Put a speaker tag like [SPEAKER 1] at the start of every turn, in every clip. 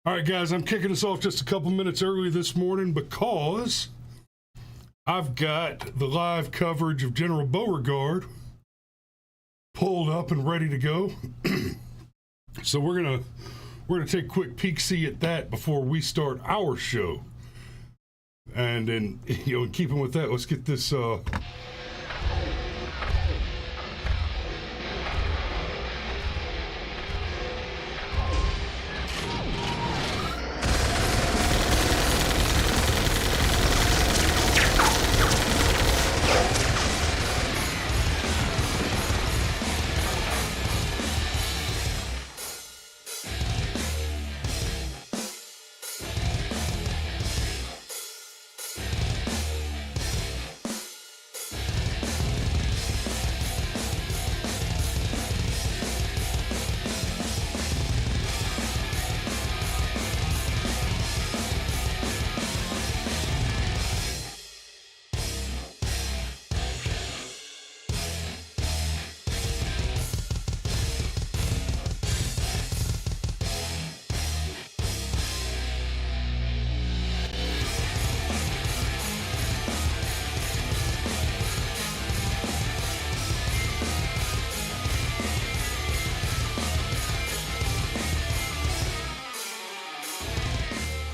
[SPEAKER 1] All right, guys, I'm kicking us off just a couple minutes early this morning because I've got the live coverage of General Beauregard pulled up and ready to go. So we're gonna take a quick peek-see at that before we start our show. And then, in keeping with that, let's get this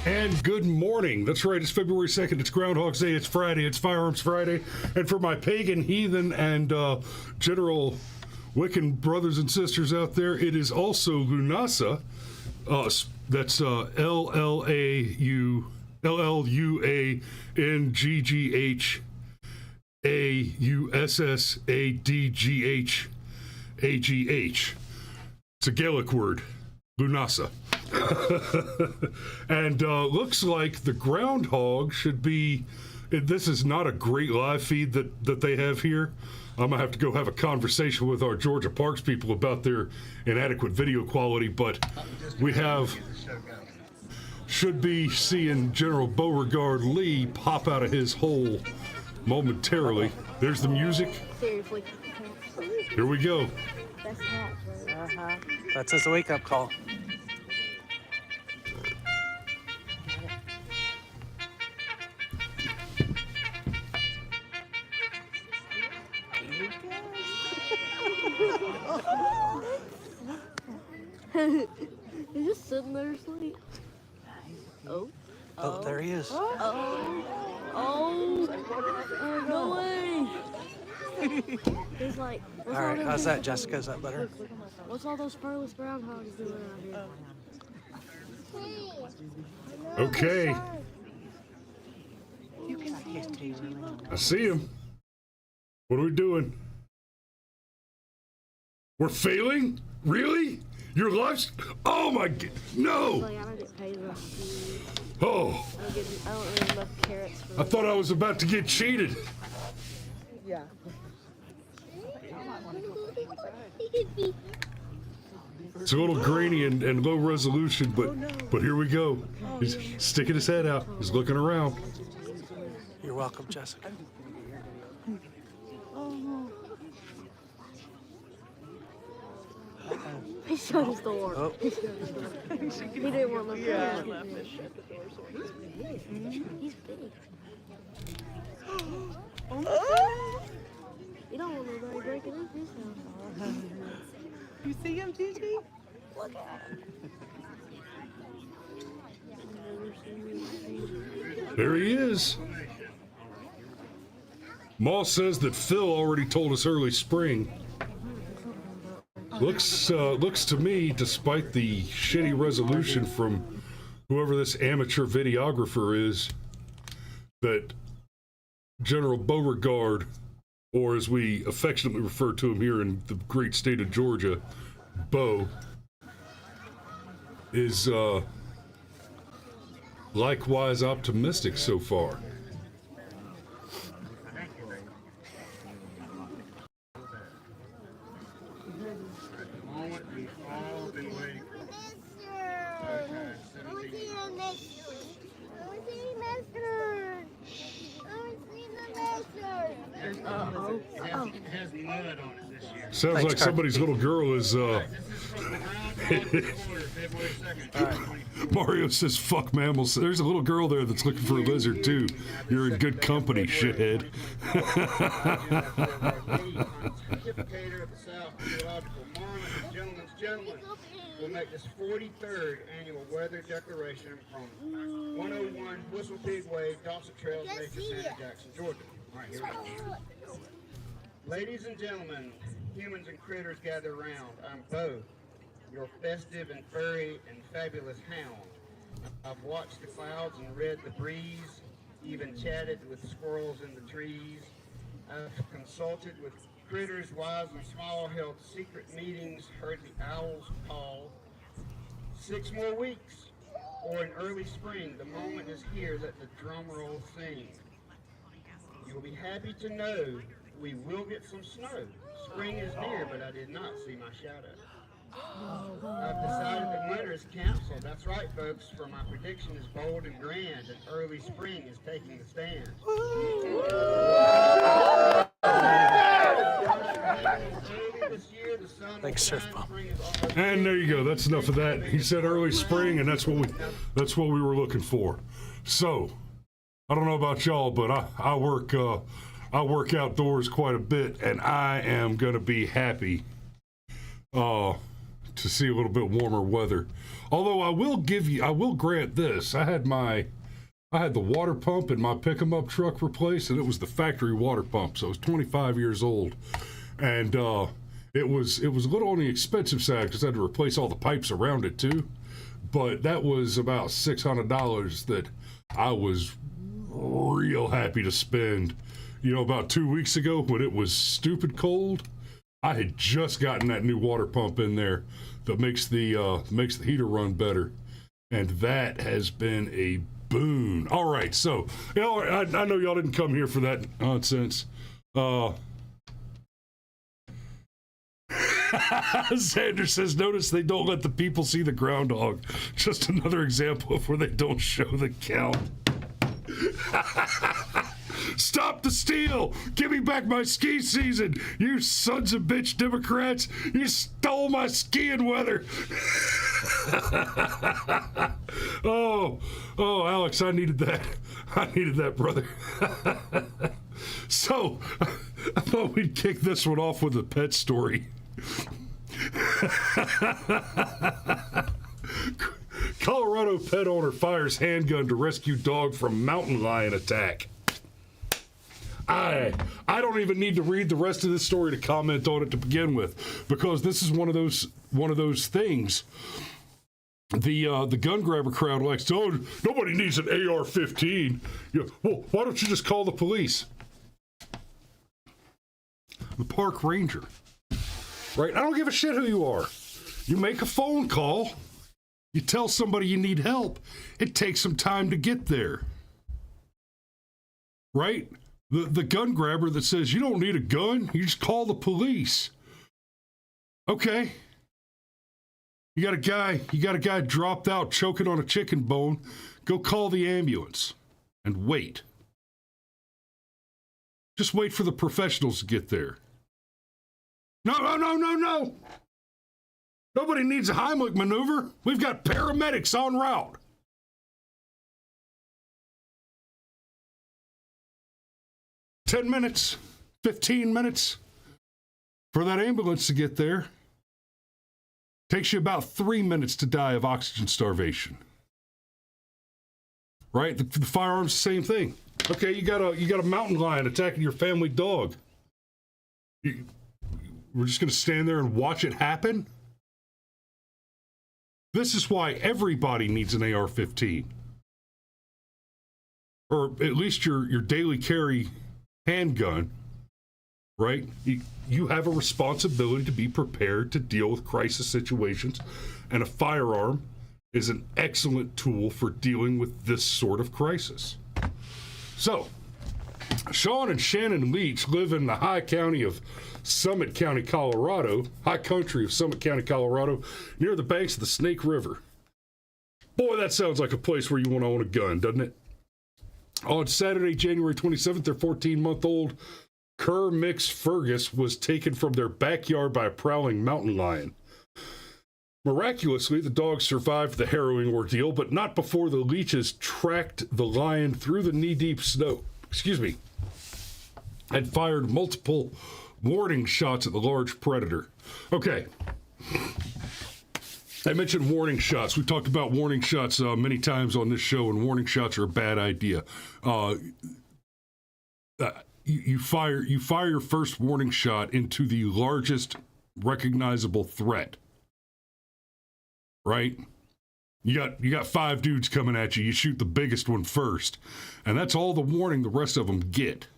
[SPEAKER 1] and good morning. That's right, it's February 2nd, it's Groundhog's Day, it's Friday, it's Firearms Friday, and for my pagan, heathen, and general Wiccan brothers and sisters out there, it is also Lunasa. That's Lullanghaussadghagh. It's a Gaelic word, Lunasa. And looks like the Groundhog should be, this is not a great live feed that they have here. I'm gonna have to go have a conversation with our Georgia Parks people about their inadequate video quality, but we should be seeing General Beauregard Lee pop out of his hole momentarily. There's the music.
[SPEAKER 2] Seriously.
[SPEAKER 1] Here we go.
[SPEAKER 2] That's hot, bro.
[SPEAKER 3] That's his wake-up call.
[SPEAKER 2] He's just sitting there asleep.
[SPEAKER 3] Oh, there he is.
[SPEAKER 2] No way. He's like,
[SPEAKER 3] All right, how's that, Jessica? Is that better?
[SPEAKER 2] What's all those furless groundhogs doing out here?
[SPEAKER 1] Okay. I see him. What are we doing? We're failing? Really? Your life's... Oh my god, no!
[SPEAKER 2] Like, I don't get paid enough.
[SPEAKER 1] Oh,
[SPEAKER 2] I don't really enough carrots for
[SPEAKER 1] I thought I was about to get cheated.
[SPEAKER 2] Yeah.
[SPEAKER 1] It's a little grainy and low resolution, but here we go. He's sticking his head out. He's looking around.
[SPEAKER 3] You're welcome, Jessica.
[SPEAKER 2] He shut his door.
[SPEAKER 3] Oh.
[SPEAKER 2] He didn't want my friends. He's big. You don't want nobody breaking in his house.
[SPEAKER 4] You see him, Gigi?
[SPEAKER 2] Look at him.
[SPEAKER 1] There he is. Moss says that Phil already told us early spring. Looks to me, despite the shitty resolution from whoever this amateur videographer is, that General Beauregard, or as we affectionately refer to him here in the great state of Georgia, Bo, is likewise optimistic so far. Sounds like somebody's little girl is Mario says, fuck mammals. There's a little girl there that's looking for a lizard, too. You're in good company, shithead.
[SPEAKER 5] We'll make this 43rd annual weather declaration from 101 Whistle Pig Way, Dawson Trails, Macon, Santa Jackson, Georgia. All right, here we go. Ladies and gentlemen, humans and critters gather around. I'm Bo, your festive and furry and fabulous hound. I've watched the clouds and read the breeze, even chatted with squirrels in the trees. I've consulted with critters wise and small, held secret meetings, heard the owls call. 6 more weeks, or in early spring, the moment is here, let the drum roll sing. You will be happy to know we will get some snow. Spring is near, but I did not see my shadow. I've decided that winter is canceled. That's right, folks, for my prediction is bold and grand, and early spring is taking the stand.
[SPEAKER 3] Thanks, Surf Bum.
[SPEAKER 1] And there you go. That's enough of that. He said early spring, and that's what we were looking for. So, I don't know about y'all, but I work outdoors quite a bit, and I am gonna be happy to see a little bit warmer weather. Although I will grant this. I had the water pump in my pick-em-up truck replaced, and it was the factory water pump, so it was 25 years old, and it was a little on the expensive side because I had to replace all the pipes around it too. But that was about $600 that I was real happy to spend. You know, about 2 weeks ago when it was stupid cold, I had just gotten that new water pump in there that makes the heater run better, and that has been a boon. All right, so I know y'all didn't come here for that nonsense. Xander says, notice they don't let the people see the groundhog. Just another example of where they don't show the count. Stop the steal! Give me back my ski season! You sons of bitch Democrats! You stole my skiing weather! Oh, Alex, I needed that. I needed that, brother. So, I thought we'd kick this one off with a pet story. Colorado pet owner fires handgun to rescue dog from mountain lion attack. I don't even need to read the rest of this story to comment on it to begin with, because this is one of those things. The gun grabber crowd likes, oh, nobody needs an AR-15. Yeah, well, why don't you just call the police? The park ranger, right? I don't give a shit who you are. You make a phone call. You tell somebody you need help. It takes some time to get there, right? The gun grabber that says you don't need a gun, you just call the police. Okay. You got a guy dropped out choking on a chicken bone. Go call the ambulance and wait. Just wait for the professionals to get there. No. Nobody needs a Heimlich maneuver. We've got paramedics en route. "10 minutes, 15 minutes for that ambulance to get there. Takes you about 3 minutes to die of oxygen starvation. Right? The firearms, same thing. Okay, you got a mountain lion attacking your family dog. We're just going to stand there and watch it happen? This is why everybody needs an AR-15. Or at least your daily carry handgun, right? You have a responsibility to be prepared to deal with crisis situations, and a firearm is an excellent tool for dealing with this sort of crisis. So, Sean and Shannon Leach live in the high country of Summit County, Colorado, near the banks of the Snake River. Boy, that sounds like a place where you want to own a gun, doesn't it? On Saturday, January 27th, their 14-month-old Cur Mix Fergus was taken from their backyard by a prowling mountain lion. Miraculously, the dog survived the harrowing ordeal, but not before the leeches tracked the lion through the knee-deep snow. And fired multiple warning shots at the large predator. Okay. I mentioned warning shots. We talked about warning shots many times on this show, and warning shots are a bad idea. You fire your first warning shot into the largest recognizable threat. Right? You got 5 dudes coming at you. You shoot the biggest one first, and that's all the warning the rest of them get.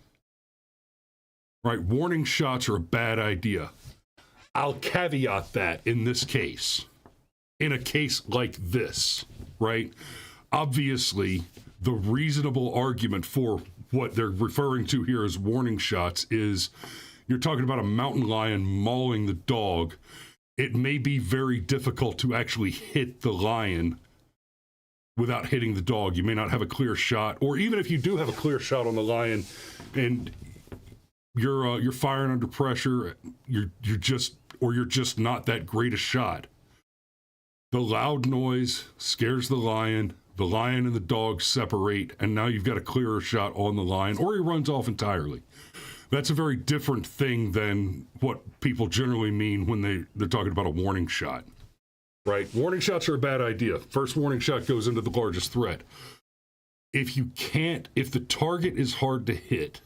[SPEAKER 1] Right? Warning shots are a bad idea. I'll caveat that in this case. In a case like this, right? Obviously, the reasonable argument for what they're referring to here as warning shots is you're talking about a mountain lion mauling the dog. It may be very difficult to actually hit the lion without hitting the dog. You may not have a clear shot, or even if you do have a clear shot on the lion and you're firing under pressure, you're just not that great a shot. The loud noise scares the lion and the dog separate, and now you've got a clearer shot on the lion, or he runs off entirely. That's a very different thing than what people generally mean when they're talking about a warning shot, right? Warning shots are a bad idea. First warning shot goes into the largest threat. If the target is hard to hit,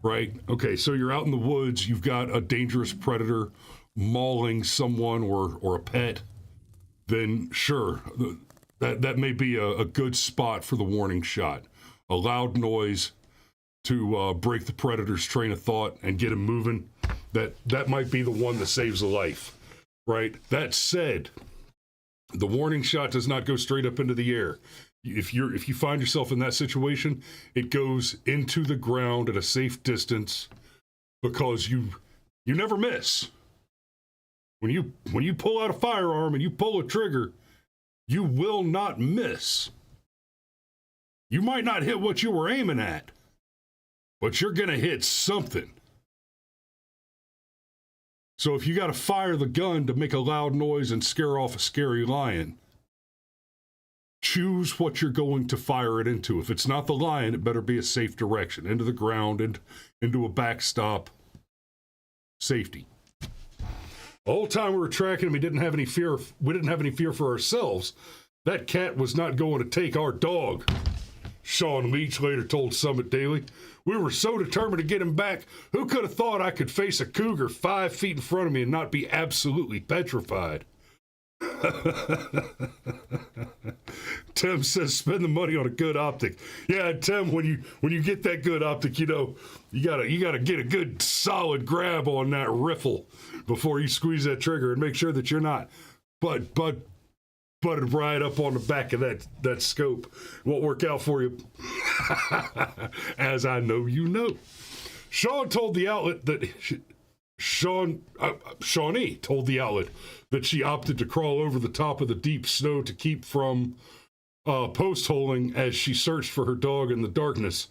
[SPEAKER 1] right? Okay, so you're out in the woods, you've got a dangerous predator mauling someone or a pet, then sure, that may be a good spot for the warning shot. A loud noise to break the predator's train of thought and get him moving, that might be the one that saves a life, right? That said, the warning shot does not go straight up into the air. If you find yourself in that situation, it goes into the ground at a safe distance, because you never miss. When you pull out a firearm and you pull a trigger, you will not miss. You might not hit what you were aiming at, but you're going to hit something. So if you got to fire the gun to make a loud noise and scare off a scary lion, choose what you're going to fire it into. If it's not the lion, it better be a safe direction, into the ground, and into a backstop. Safety. The whole time we were tracking him, we didn't have any fear for ourselves. That cat was not going to take our dog, Sean Leach later told Summit Daily. We were so determined to get him back. Who could have thought I could face a cougar 5 feet in front of me and not be absolutely petrified? Tim says, spend the money on a good optic. Yeah, Tim, when you get that good optic, you gotta get a good solid grab on that riffle before you squeeze that trigger, and make sure that you're not butted right up on the back of that scope. Won't work out for you, as I know you know. Sean told the outlet that Shawnee told the outlet that she opted to crawl over the top of the deep snow to keep from post-holing as she searched for her dog in the darkness.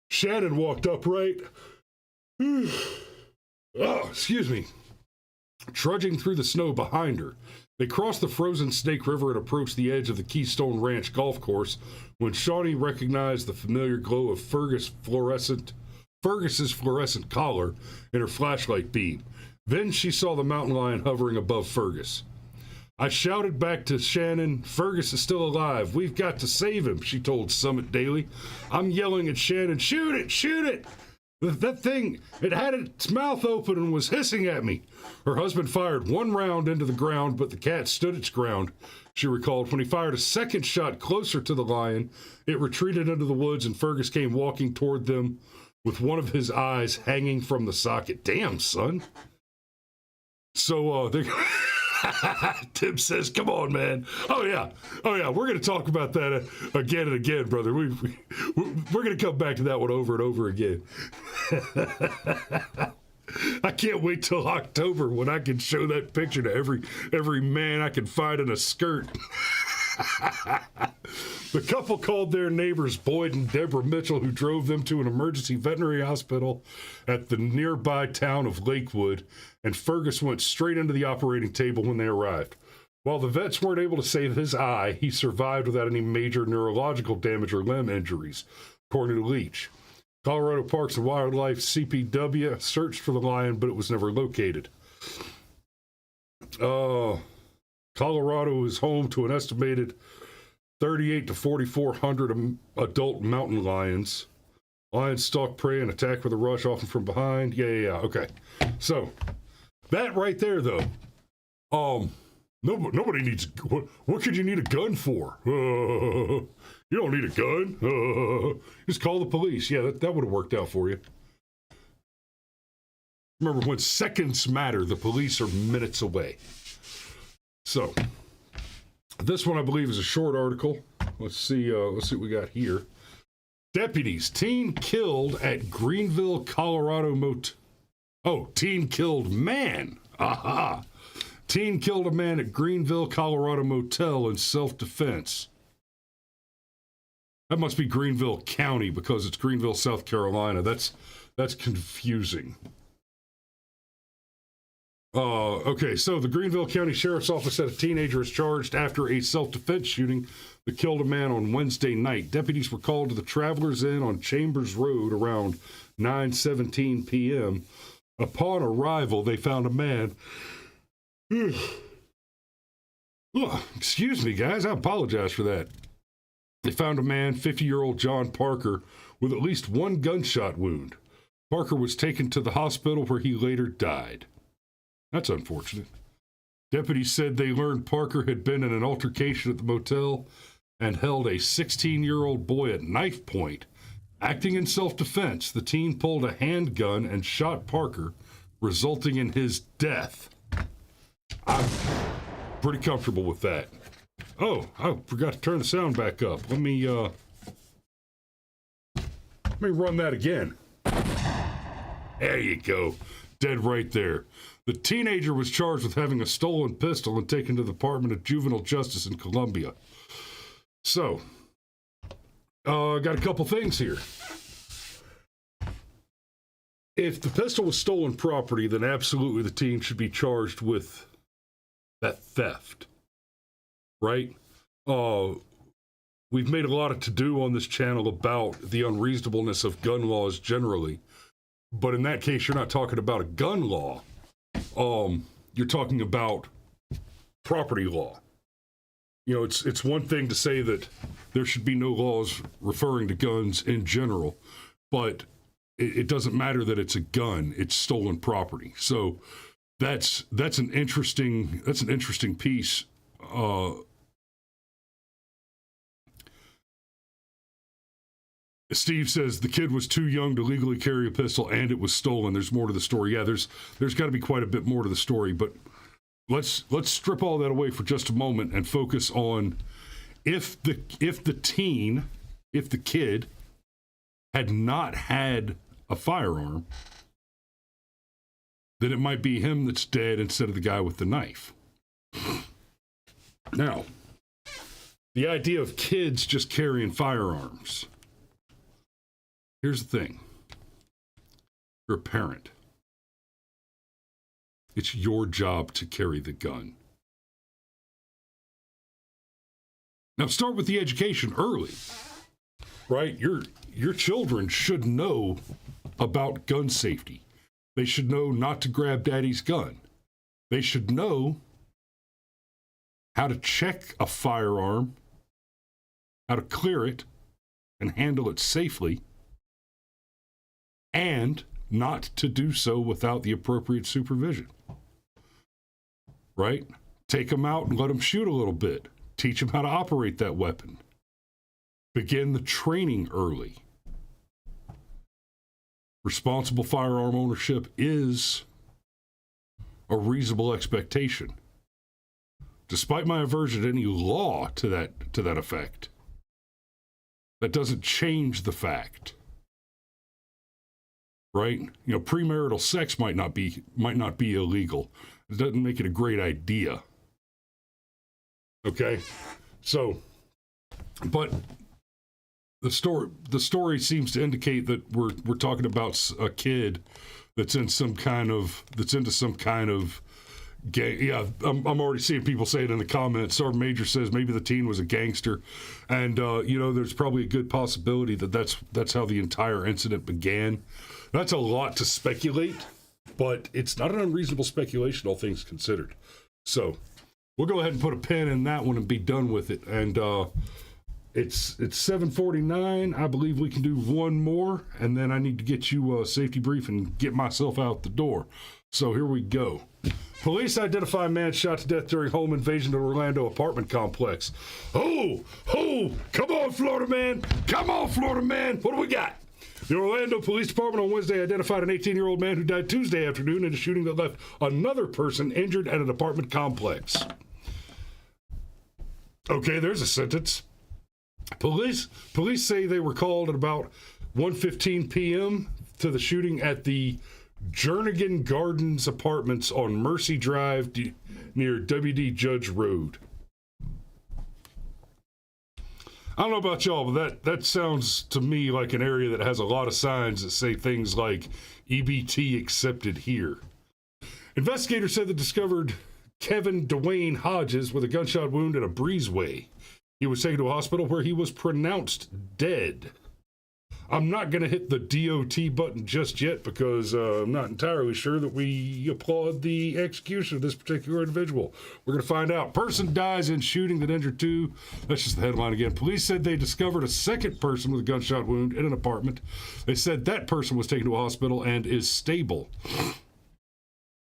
[SPEAKER 1] Shannon walked upright, trudging through the snow behind her. They crossed the frozen Snake River and approached the edge of the Keystone Ranch golf course when Shawnee recognized the familiar glow of Fergus's fluorescent collar in her flashlight beam. Then she saw the mountain lion hovering above Fergus. I shouted back to Shannon, Fergus is still alive. We've got to save him, she told Summit Daily. I'm yelling at Shannon, shoot it, shoot it. That thing, it had its mouth open and was hissing at me. Her husband fired one round into the ground, but the cat stood its ground, she recalled. When he fired a second shot closer to the lion, it retreated into the woods and Fergus came walking toward them with one of his eyes hanging from the socket. Damn, son. So, Tim says, come on, man. Oh, yeah. We're going to talk about that again and again, brother. We're going to come back to that one over and over again. I can't wait till October when I can show that picture to every man I can find in a skirt. The couple called their neighbors Boyd and Deborah Mitchell, who drove them to an emergency veterinary hospital at the nearby town of Lakewood, and Fergus went straight into the operating table when they arrived. While the vets weren't able to save his eye, he survived without any major neurological damage or limb injuries, according to Leach. Colorado Parks and Wildlife CPW searched for the lion, but it was never located. Colorado is home to an estimated 38 to 4,400 adult mountain lions. Lions stalk prey and attack with a rush, often from behind. Yeah. Okay. So, that right there, though. Nobody needs... What could you need a gun for? You don't need a gun. Just call the police. Yeah, that would have worked out for you. Remember, when seconds matter, the police are minutes away. So, this one I believe is a short article. Let's see what we got here. Deputies, teen killed at Greenville, Colorado teen killed man. Aha. Teen killed a man at Greenville, Colorado motel in self-defense. That must be Greenville County because it's Greenville, South Carolina. That's confusing. Okay, so the Greenville County Sheriff's Office said a teenager is charged after a self-defense shooting that killed a man on Wednesday night. Deputies were called to the Travelers Inn on Chambers Road around 9:17 p.m. Upon arrival, they found a man... excuse me, guys, I apologize for that. They found a man, 50-year-old John Parker, with at least one gunshot wound. Parker was taken to the hospital where he later died. That's unfortunate. Deputies said they learned Parker had been in an altercation at the motel and held a 16-year-old boy at knife point. Acting in self-defense, the teen pulled a handgun and shot Parker, resulting in his death. I'm pretty comfortable with that. Oh, I forgot to turn the sound back up. Let me run that again. There you go. Dead right there. The teenager was charged with having a stolen pistol and taken to the Department of Juvenile Justice in Columbia. So, got a couple things here. If the pistol was stolen property, then absolutely the teen should be charged with that theft, right? We've made a lot of to-do on this channel about the unreasonableness of gun laws generally, but in that case, you're not talking about a gun law. You're talking about property law. You know, it's one thing to say that there should be no laws referring to guns in general, but it doesn't matter that it's a gun, it's stolen property. So that's an interesting piece. Steve says the kid was too young to legally carry a pistol and it was stolen. There's more to the story. Yeah, there's got to be quite a bit more to the story, but let's strip all that away for just a moment and focus on if the kid had not had a firearm, then it might be him that's dead instead of the guy with the knife. Now, the idea of kids just carrying firearms. Here's the thing. You're a parent. It's your job to carry the gun. Now start with the education early, right? Your children should know about gun safety. They should know not to grab daddy's gun. They should know how to check a firearm, how to clear it and handle it safely, and not to do so without the appropriate supervision. Right? Take them out and let them shoot a little bit. Teach them how to operate that weapon. Begin the training early. Responsible firearm ownership is a reasonable expectation. Despite my aversion to any law to that effect, that doesn't change the fact. Right? You know, premarital sex might not be illegal. It doesn't make it a great idea. Okay? So, But the story seems to indicate that we're talking about a kid that's into some kind of gang. Yeah, I'm already seeing people say it in the comments. Sergeant Major says maybe the teen was a gangster, and there's probably a good possibility that that's how the entire incident began. That's a lot to speculate, but it's not an unreasonable speculation, all things considered. So we'll go ahead and put a pin in that one and be done with it. And it's 7:49. I believe we can do one more, and then I need to get you a safety brief and get myself out the door. So here we go. Police identify man shot to death during home invasion to Orlando apartment complex. Oh, come on, Florida man. Come on, Florida man. What do we got? The Orlando Police Department on Wednesday identified an 18-year-old man who died Tuesday afternoon in a shooting that left another person injured at an apartment complex. Okay, there's a sentence. Police say they were called at about 1:15 p.m. to the shooting at the Jernigan Gardens Apartments on Mercy Drive near W.D. Judge Road. I don't know about y'all, but that sounds to me like an area that has a lot of signs that say things like EBT accepted here. Investigators said they discovered Kevin Dwayne Hodges with a gunshot wound in a breezeway. He was taken to a hospital where he was pronounced dead. I'm not going to hit the DOT button just yet because I'm not entirely sure that we applaud the execution of this particular individual. We're going to find out. Person dies in shooting that injured two. That's just the headline again. Police said they discovered a second person with a gunshot wound in an apartment. They said that person was taken to a hospital and is stable.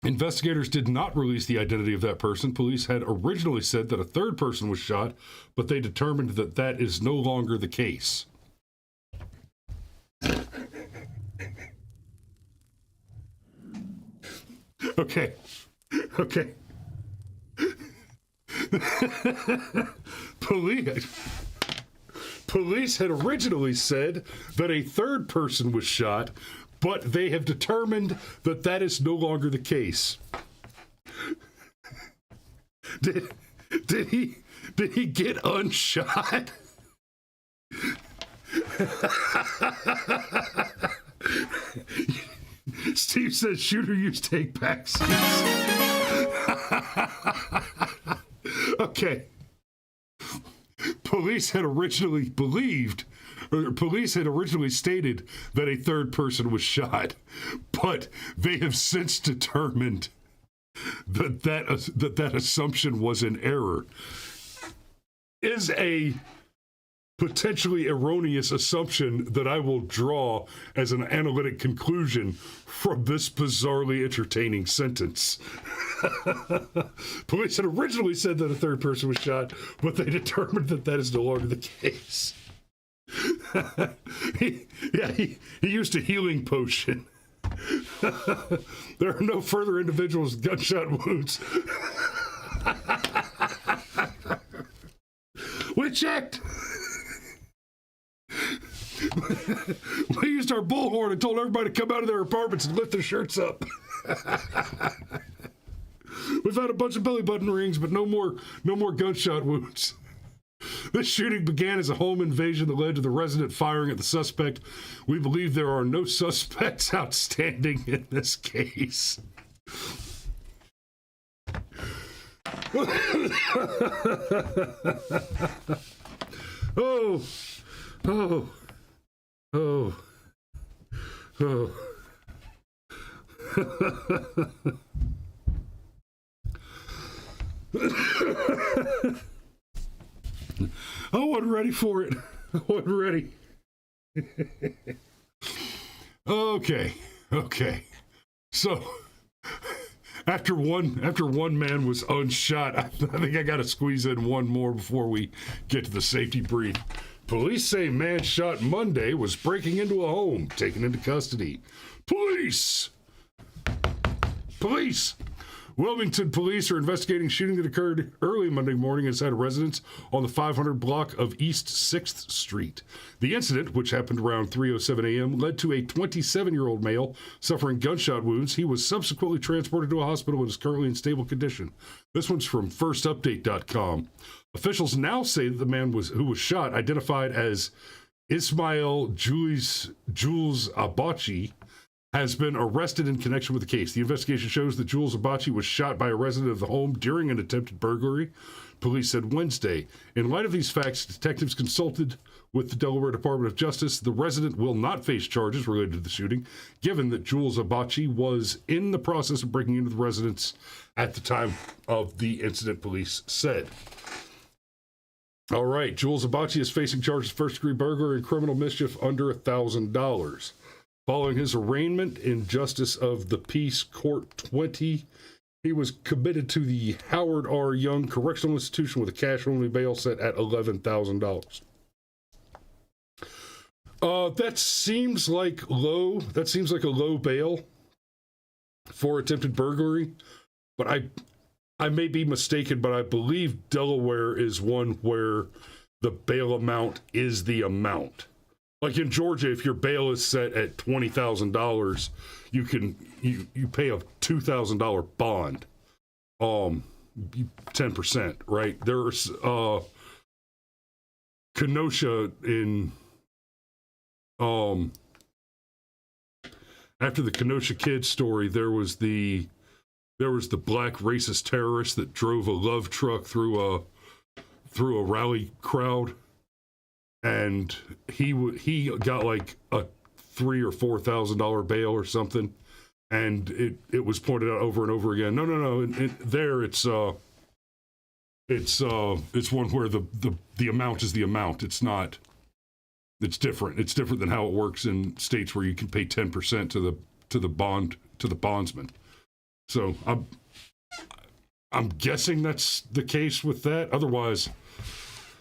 [SPEAKER 1] Investigators did not release the identity of that person. Police had originally said that a third person was shot, but they determined that that is no longer the case. Okay. Police had originally said that a third person was shot, but they have determined that that is no longer the case. Did he get unshot? Steve says shooter used take back seats. Okay. Police had originally stated that a third person was shot, but they have since determined that assumption was an error. Is a potentially erroneous assumption that I will draw as an analytic conclusion from this bizarrely entertaining sentence. Police had originally said that a third person was shot, but they determined that that is no longer the case. He used a healing potion. There are no further individuals with gunshot wounds. We checked. We used our bullhorn and told everybody to come out of their apartments and lift their shirts up. We found a bunch of belly button rings, but no more gunshot wounds. This shooting began as a home invasion that led to the resident firing at the suspect. We believe there are no suspects outstanding in this case. Oh. I wasn't ready for it. I wasn't ready. Okay. So after one man was unshot, I think I got to squeeze in one more before we get to the safety brief. Police say man shot Monday was breaking into a home, taken into custody. Police! Wilmington police are investigating shooting that occurred early Monday morning inside a residence on the 500 block of East 6th Street. The incident, which happened around 3:07 a.m., led to a 27-year-old male suffering gunshot wounds. He was subsequently transported to a hospital and is currently in stable condition. This one's from firstupdate.com. Officials now say that the man who was shot, identified as Ismail Jules Abachi, has been arrested in connection with the case. The investigation shows that Jules Abachi was shot by a resident of the home during an attempted burglary, police said Wednesday. In light of these facts, detectives consulted with the Delaware Department of Justice. The resident will not face charges related to the shooting, given that Jules Abachi was in the process of breaking into the residence at the time of the incident, police said. All right, Jules Abachi is facing charges of first-degree burglary and criminal mischief under $1,000. Following his arraignment in Justice of the Peace Court 20, he was committed to the Howard R. Young Correctional Institution with a cash-only bail set at $11,000. That seems like low. That seems like a low bail for attempted burglary, but I may be mistaken, but I believe Delaware is one where the bail amount is the amount. Like in Georgia, if your bail is set at $20,000, you pay a $2,000 bond, 10%, right? There's Kenosha in after the Kenosha kid story, there was the black racist terrorist that drove a love truck through a rally crowd, and he got like a $3,000 or $4,000 bail or something, and it was pointed out over and over again. No. There it's one where the amount is the amount. It's not. It's different. It's different than how it works in states where you can pay 10% to the bondsman. So I'm guessing that's the case with that. Otherwise,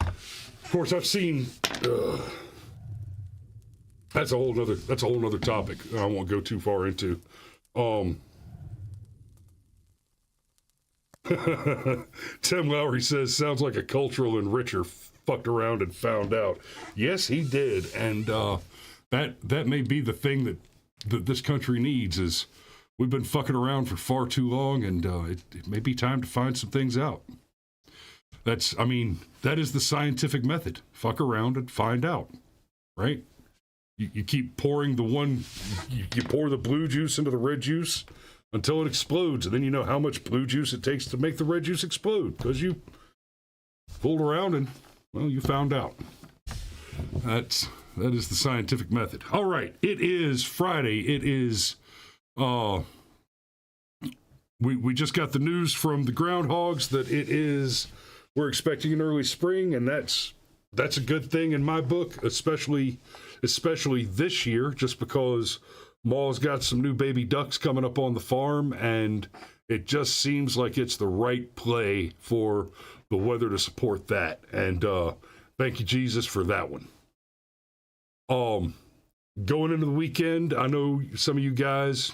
[SPEAKER 1] of course, I've seen. That's a whole nother topic. I won't go too far into. Tim Lowry says, sounds like a cultural enricher fucked around and found out. Yes, he did, and that may be the thing that this country needs. Is we've been fucking around for far too long, and it may be time to find some things out. That is the scientific method. Fuck around and find out, right? You keep pouring you pour the blue juice into the red juice until it explodes, and then you know how much blue juice it takes to make the red juice explode, because you fooled around and, well, you found out. That is the scientific method. All right, it is Friday. It is, we just got the news from the Groundhogs that we're expecting an early spring, and that's a good thing in my book, especially this year, just because Ma's got some new baby ducks coming up on the farm, and it just seems like it's the right play for the weather to support that. And thank you, Jesus, for that one. Going into the weekend, I know some of you guys,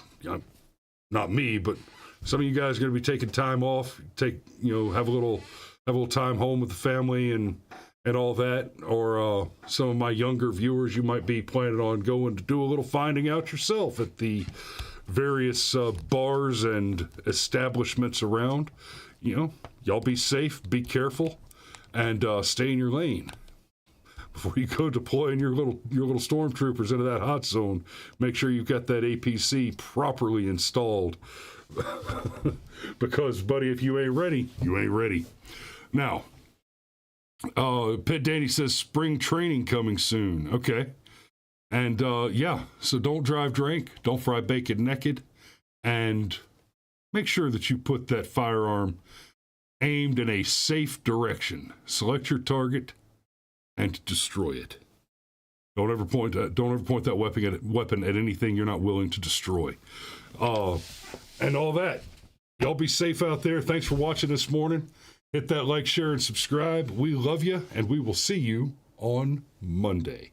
[SPEAKER 1] not me, but some of you guys are going to be taking time off, have a little time home with the family and all that, or some of my younger viewers, you might be planning on going to do a little finding out yourself at the various bars and establishments around. Y'all be safe, be careful, and stay in your lane. Before you go deploying your little stormtroopers into that hot zone, make sure you've got that APC properly installed. Because, buddy, if you ain't ready, you ain't ready. Now, Pit Danny says spring training coming soon. Okay. And, so don't drive drink, don't fry bacon naked, and make sure that you put that firearm aimed in a safe direction. Select your target and destroy it. Don't ever point that weapon at anything you're not willing to destroy. And all that. Y'all be safe out there. Thanks for watching this morning. Hit that like, share, and subscribe. We love you, and we will see you on Monday.